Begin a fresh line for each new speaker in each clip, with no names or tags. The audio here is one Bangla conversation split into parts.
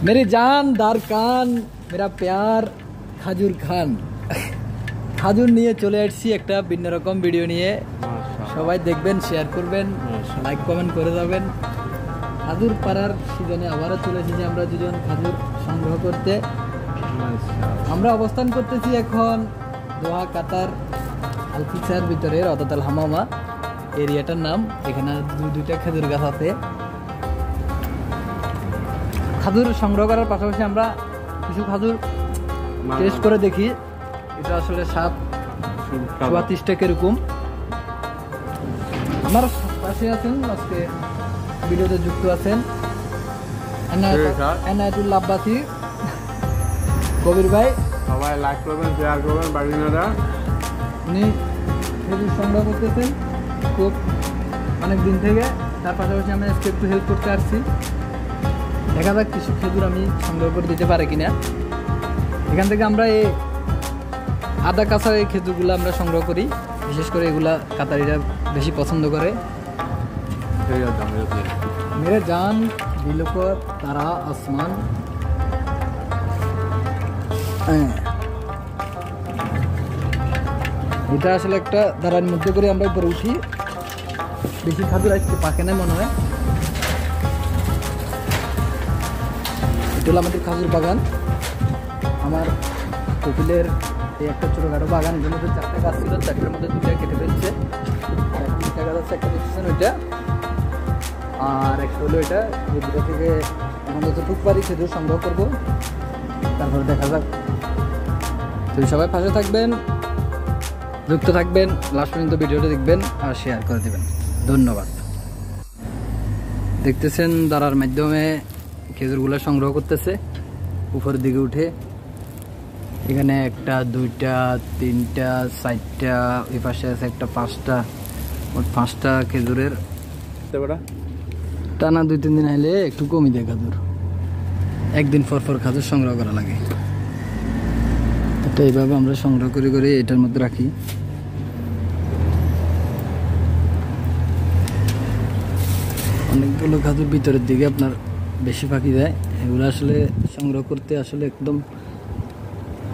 मेरी जान दारकान मेरा प्यार খাজুর খান খাজুর নিয়ে চলে আসছি একটা ভিন্ন রকম ভিডিও নিয়ে সবাই দেখবেন শেয়ার করবেন লাইক কমেন্ট করে যাবেন খাজুর পাড়ার সিজনে আবারও চলে এসেছি আমরা দুজন খাজুর সংগ্রহ করতে আমরা অবস্থান করতেছি এখন দোহা কাতার আলফিসার ভিতরে রদাতাল হামামা এরিয়াটার নাম এখানে দুইটা খেজুর গাছ আছে খাজুর সংগ্রহ করার পাশাপাশি আমরা কিছু খাজুর টেস্ট করে দেখি এটা আসলে স্বাদ স্বাদিষ্ট কিরকম আমার পাশে আছেন আজকে ভিডিওতে যুক্ত আছেন এনায়েতুল্লাহ আব্বাসী কবির ভাই
সবাই লাইক করবেন শেয়ার করবেন বাগিনারা
উনি খেজুর সংগ্রহ করতেছেন খুব অনেক দিন থেকে তার পাশাপাশি আমি আজকে একটু হেল্প করতে আসছি দেখা যাক কিছু খেজুর আমি সংগ্রহ করে দিতে পারি কিনা এখান থেকে আমরা এই আদা কাঁচার এই খেজুরগুলো আমরা সংগ্রহ করি বিশেষ করে এগুলা কাতারিরা বেশি পছন্দ করে মেরে জান দিল কো তারা আসমান এটা আসলে একটা দাঁড়ার মধ্যে করে আমরা উপরে উঠি বেশি খাজুর আজকে পাকে না মনে হয় এটা হলো আমাদের খাজুর বাগান আমার কপিলের এই একটা ছোটোখাটো বাগান এর মধ্যে 4টা গাছ ছিল 4টার মধ্যে 2টা কেটে ফেলছে এখন দেখা যাচ্ছে একটা দেখছেন ওইটা আর একটা হলো এটা এই দুটো থেকে এখন যতটুক পারি খেজুর সংগ্রহ করবো তারপরে দেখা যাক তো সবাই পাশে থাকবেন যুক্ত থাকবেন লাস্ট পর্যন্ত ভিডিওটা দেখবেন আর শেয়ার করে দেবেন ধন্যবাদ দেখতেছেন দাঁড়ার মাধ্যমে খেজুরগুলো সংগ্রহ করতেছে উপরের দিকে উঠে এখানে একটা 2টা 3টা 4টা ওই পাশে আছে একটা 5টা মোট 5টা খেজুরের টানা 2-3 দিন আইলে একটু কমই দেয় খাজুর একদিন পর খাজুর সংগ্রহ করা লাগে এটা এইভাবে আমরা সংগ্রহ করে করে এটার মধ্যে রাখি অনেকগুলো খাজুর ভিতরের দিকে আপনার বেশি ফাঁকি দেয় এগুলো আসলে সংগ্রহ করতে আসলে একদম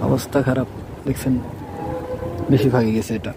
অবস্থা খারাপ দেখছেন বেশি ফাঁকি গেছে এটা